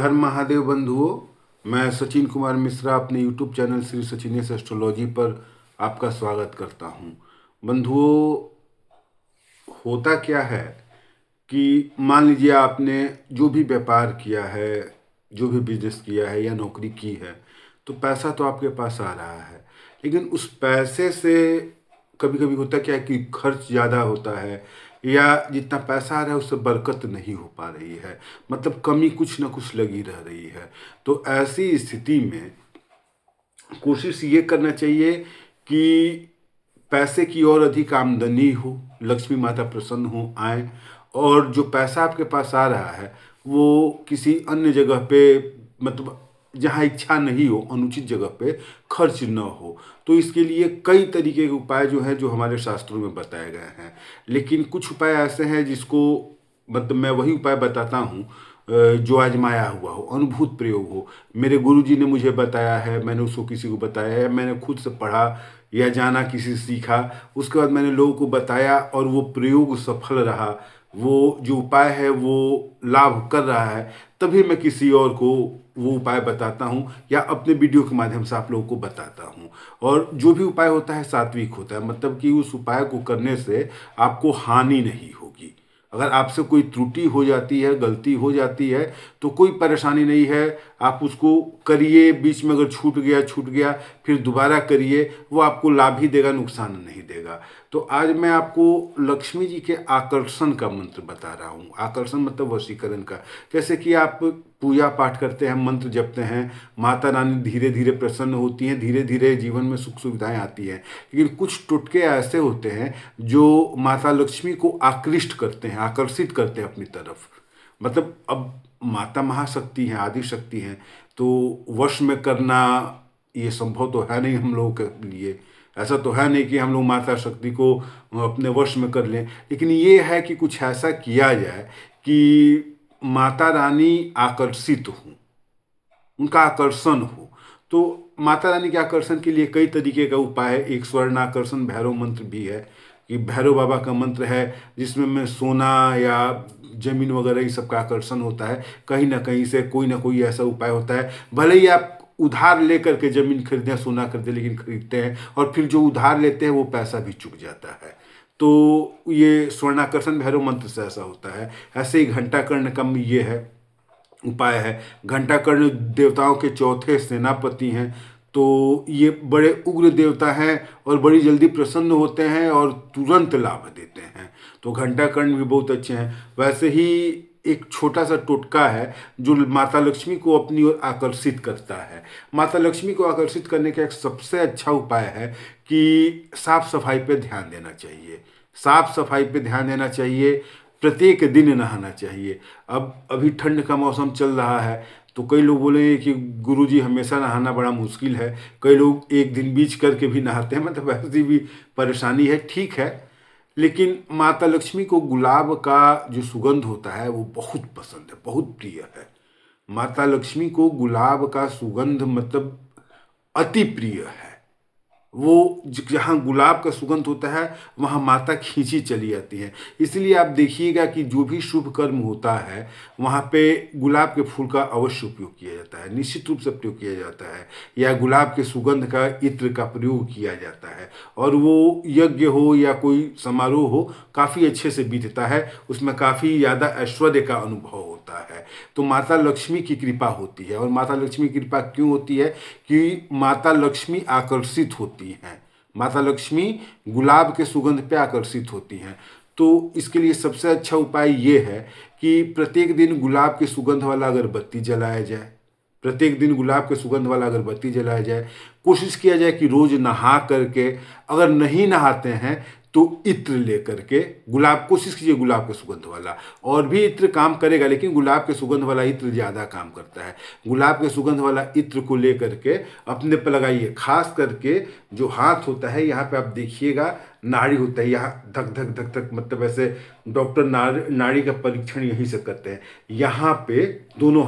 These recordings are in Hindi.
हर महादेव बंधुओं, मैं सचिन कुमार मिश्रा अपने YouTube channel Shri Sachinesh astrology पर आपका स्वागत करता हूं। बंधुओं, होता क्या है कि मान लीजिए आपने जो भी व्यापार किया है, जो भी बिजनेस किया है या नौकरी की है, तो पैसा तो आपके पास आ रहा है, लेकिन उस पैसे से कभी कभी होता क्या है कि खर्च ज़्यादा होता है, या जितना पैसा आ रहा है उससे बरकत नहीं हो पा रही है, मतलब कमी कुछ ना कुछ लगी रह रही है। तो ऐसी स्थिति में कोशिश ये करना चाहिए कि पैसे की और अधिक आमदनी हो, लक्ष्मी माता प्रसन्न हो, आए, और जो पैसा आपके पास आ रहा है वो किसी अन्य जगह पे, मतलब जहाँ इच्छा नहीं हो, अनुचित जगह पे खर्च न हो। तो इसके लिए कई तरीके के उपाय जो हैं, जो हमारे शास्त्रों में बताए गए हैं, लेकिन कुछ उपाय ऐसे हैं जिसको, मतलब मैं वही उपाय बताता हूँ जो आजमाया हुआ हो, अनुभूत प्रयोग हो। मेरे गुरुजी ने मुझे बताया है, मैंने उसको किसी को बताया है, मैंने खुद से पढ़ा या जाना, किसी से सीखा, उसके बाद मैंने लोगों को बताया और वो प्रयोग सफल रहा, वो जो उपाय है वो लाभ कर रहा है, तभी मैं किसी और को वो उपाय बताता हूँ या अपने वीडियो के माध्यम से आप लोगों को बताता हूँ। और जो भी उपाय होता है सात्विक होता है, मतलब कि उस उपाय को करने से आपको हानि नहीं होगी। अगर आपसे कोई त्रुटि हो जाती है, गलती हो जाती है, तो कोई परेशानी नहीं है, आप उसको करिए, बीच में अगर छूट गया फिर दोबारा करिए, वो आपको लाभ ही देगा, नुकसान नहीं देगा। तो आज मैं आपको लक्ष्मी जी के आकर्षण का मंत्र बता रहा हूँ। आकर्षण मतलब वशीकरण का। जैसे कि आप पूजा पाठ करते हैं, मंत्र जपते हैं, माता रानी धीरे धीरे प्रसन्न होती हैं, धीरे धीरे जीवन में सुख सुविधाएं आती हैं, लेकिन कुछ टोटके ऐसे होते हैं जो माता लक्ष्मी को आकृष्ट करते हैं, आकर्षित करते हैं अपनी तरफ। मतलब अब माता महाशक्ति हैं, आदि शक्ति हैं, तो वश में करना ये संभव तो है नहीं हम लोगों के लिए। ऐसा तो है नहीं कि हम लोग माता शक्ति को अपने वश में कर लें, लेकिन ये है कि कुछ ऐसा किया जाए कि माता रानी आकर्षित हों, उनका आकर्षण हो। तो माता रानी के आकर्षण के लिए कई तरीके का उपाय है। एक स्वर्ण आकर्षण भैरव मंत्र भी है, कि भैरव बाबा का मंत्र है, जिसमें मैं सोना या जमीन वगैरह ये सब का आकर्षण होता है। कहीं ना कहीं से कोई ना कोई ऐसा उपाय होता है, भले ही आप उधार लेकर के जमीन खरीदें, सोना खरीदें, लेकिन खरीदते हैं और फिर जो उधार लेते हैं वो पैसा भी चुक जाता है। तो ये स्वर्णाकर्षण भैरव मंत्र से ऐसा होता है। ऐसे ही घंटाकर्ण का ये है, उपाय है। घंटाकर्ण देवताओं के चौथे सेनापति हैं, तो ये बड़े उग्र देवता हैं और बड़ी जल्दी प्रसन्न होते हैं और तुरंत लाभ देते हैं। तो घंटाकर्ण भी बहुत अच्छे हैं। वैसे ही एक छोटा सा टोटका है जो माता लक्ष्मी को अपनी ओर आकर्षित करता है। माता लक्ष्मी को आकर्षित करने का एक सबसे अच्छा उपाय है कि साफ सफाई पे ध्यान देना चाहिए। साफ सफाई पे ध्यान देना चाहिए, प्रत्येक दिन नहाना चाहिए। अब अभी ठंड का मौसम चल रहा है, तो कई लोग बोलेंगे कि गुरुजी हमेशा नहाना बड़ा मुश्किल है, कई लोग एक दिन बीच करके भी नहाते हैं, मतलब ऐसी भी परेशानी है। ठीक है, लेकिन माता लक्ष्मी को गुलाब का जो सुगंध होता है वो बहुत पसंद है, बहुत प्रिय है। माता लक्ष्मी को गुलाब का सुगंध मतलब अति प्रिय है। वो जहाँ गुलाब का सुगंध होता है वहाँ माता खींची चली जाती है। इसलिए आप देखिएगा कि जो भी शुभ कर्म होता है वहाँ पे गुलाब के फूल का अवश्य उपयोग किया जाता है, निश्चित रूप से प्रयोग किया जाता है, या गुलाब के सुगंध का इत्र का प्रयोग किया जाता है। और वो यज्ञ हो या कोई समारोह हो, काफ़ी अच्छे से बीतता है, उसमें काफ़ी ज़्यादा ऐश्वर्य का अनुभव होता है। तो माता लक्ष्मी की कृपा होती है। और माता लक्ष्मी की कृपा क्यों होती है? कि माता लक्ष्मी आकर्षित होती हैं, माता लक्ष्मी गुलाब के सुगंध पे आकर्षित होती हैं। तो इसके लिए सबसे अच्छा उपाय ये है कि प्रत्येक दिन गुलाब के सुगंध वाला अगरबत्ती जलाया जाए। प्रत्येक दिन गुलाब के सुगंध वाला अगरबत्ती जलाया जाए। कोशिश किया जाए कि रोज नहा करके, अगर नहीं नहाते हैं तो इत्र लेकर के गुलाब, कोशिश कीजिए गुलाब के सुगंध वाला। और भी इत्र काम करेगा, लेकिन गुलाब के सुगंध वाला इत्र ज़्यादा काम करता है। गुलाब के सुगंध वाला इत्र को लेकर के अपने पर लगाइए। खास करके जो हाथ होता है, यहाँ पे आप देखिएगा नाड़ी होता है, यहाँ धक धक धक धक, मतलब ऐसे डॉक्टर नाड़ी का परीक्षण यहीं से करते हैं। यहाँ पे दोनों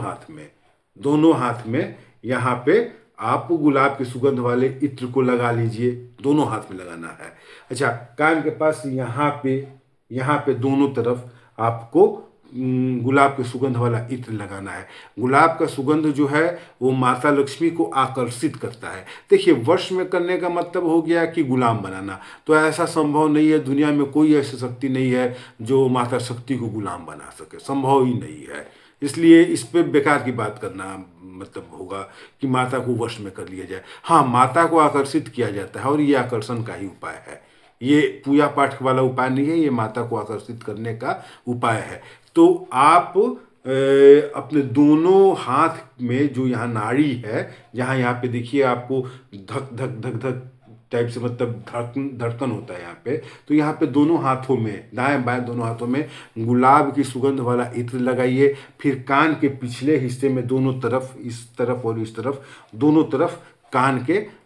हाथ में यहाँ पे आप गुलाब के सुगंध वाले इत्र को लगा लीजिए। दोनों हाथ में लगाना है। अच्छा, कान के पास यहाँ पे दोनों तरफ आपको गुलाब के सुगंध वाला इत्र लगाना है। गुलाब का सुगंध जो है वो माता लक्ष्मी को आकर्षित करता है। देखिए, वश में करने का मतलब हो गया कि गुलाम बनाना, तो ऐसा संभव नहीं है। दुनिया में कोई ऐसी शक्ति नहीं है जो माता शक्ति को गुलाम बना सके, संभव ही नहीं है। इसलिए इस पे बेकार की बात करना मतलब होगा कि माता को वश में कर लिया जाए। हाँ, माता को आकर्षित किया जाता है और ये आकर्षण का ही उपाय है, ये पूजा पाठ वाला उपाय नहीं है, ये माता को आकर्षित करने का उपाय है। तो आप अपने दोनों हाथ में जो यहाँ नाड़ी है, जहाँ यहाँ पे देखिए आपको धक धक धक धक टाइप से मतलब धड़कन होता है यहाँ पे, तो यहाँ पे दोनों हाथों में, दाएं बाएं दोनों हाथों में गुलाब की सुगंध वाला इत्र लगाइए। फिर कान के पिछले हिस्से में दोनों तरफ, इस तरफ और इस तरफ, दोनों तरफ कान के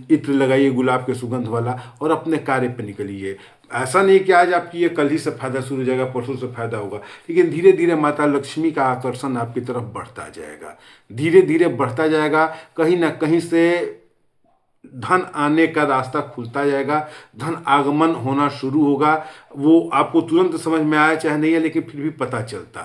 इत्र लगाइए गुलाब के सुगंध वाला, और अपने कार्य पर निकलिए। ऐसा नहीं कि आज आपकी ये कल ही से फायदा शुरू हो जाएगा, परसों से फायदा होगा, लेकिन धीरे धीरे माता लक्ष्मी का आकर्षण आपकी तरफ बढ़ता जाएगा, धीरे धीरे बढ़ता जाएगा। कहीं ना कहीं से धन आने का रास्ता खुलता जाएगा, धन आगमन होना शुरू होगा। वो आपको तुरंत समझ में आया चाहे नहीं है, लेकिन फिर भी पता चलता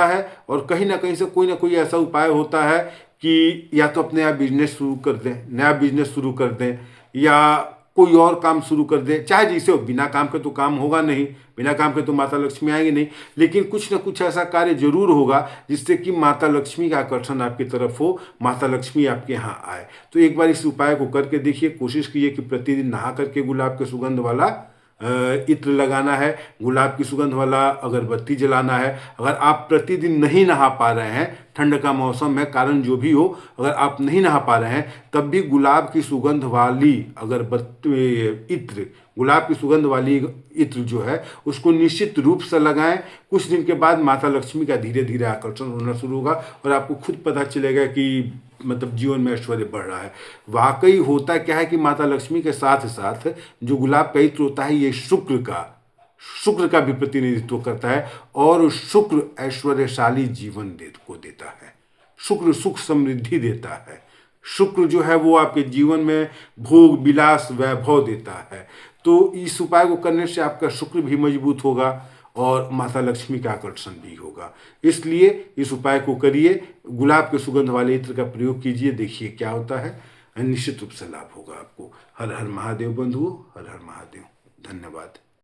है। और कहीं ना कहीं से कोई ना कोई ऐसा उपाय होता है कि या तो अपने आप बिजनेस शुरू कर दें, नया बिजनेस शुरू कर दें, या कोई और काम शुरू कर दें, चाहे जैसे हो। बिना काम के तो काम होगा नहीं, बिना काम के तो माता लक्ष्मी आएंगी नहीं, लेकिन कुछ ना कुछ ऐसा कार्य जरूर होगा जिससे कि माता लक्ष्मी का आकर्षण आपकी तरफ हो, माता लक्ष्मी आपके यहाँ आए। तो एक बार इस उपाय को करके देखिए, कोशिश कीजिए कि प्रतिदिन नहा करके गुलाब के सुगंध वाला इत्र लगाना है, गुलाब की सुगंध वाला अगरबत्ती जलाना है। अगर आप प्रतिदिन नहीं नहा पा रहे हैं, ठंड का मौसम है, कारण जो भी हो, अगर आप नहीं नहा पा रहे हैं, तब भी गुलाब की सुगंध वाली अगरबत्ती इत्र, गुलाब की सुगंध वाली इत्र जो है उसको निश्चित रूप से लगाएं। कुछ दिन के बाद माता लक्ष्मी का धीरे धीरे आकर्षण होना शुरू होगा और आपको खुद पता चलेगा कि मतलब जीवन में ऐश्वर्य बढ़ रहा है। वाकई होता क्या है कि माता लक्ष्मी के साथ साथ जो गुलाब का इत्र होता है, ये शुक्र का भी प्रतिनिधित्व करता है, और शुक्र ऐश्वर्यशाली जीवन को देता है। शुक्र सुख समृद्धि देता है। शुक्र जो है वो आपके जीवन में भोग विलास वैभव देता है। तो इस उपाय को करने से आपका शुक्र भी मजबूत होगा और माता लक्ष्मी का आकर्षण भी होगा। इसलिए इस उपाय को करिए, गुलाब के सुगंध वाले इत्र का प्रयोग कीजिए, देखिए क्या होता है, निश्चित रूप से लाभ होगा आपको। हर हर महादेव बंधुओं, हर हर महादेव। धन्यवाद।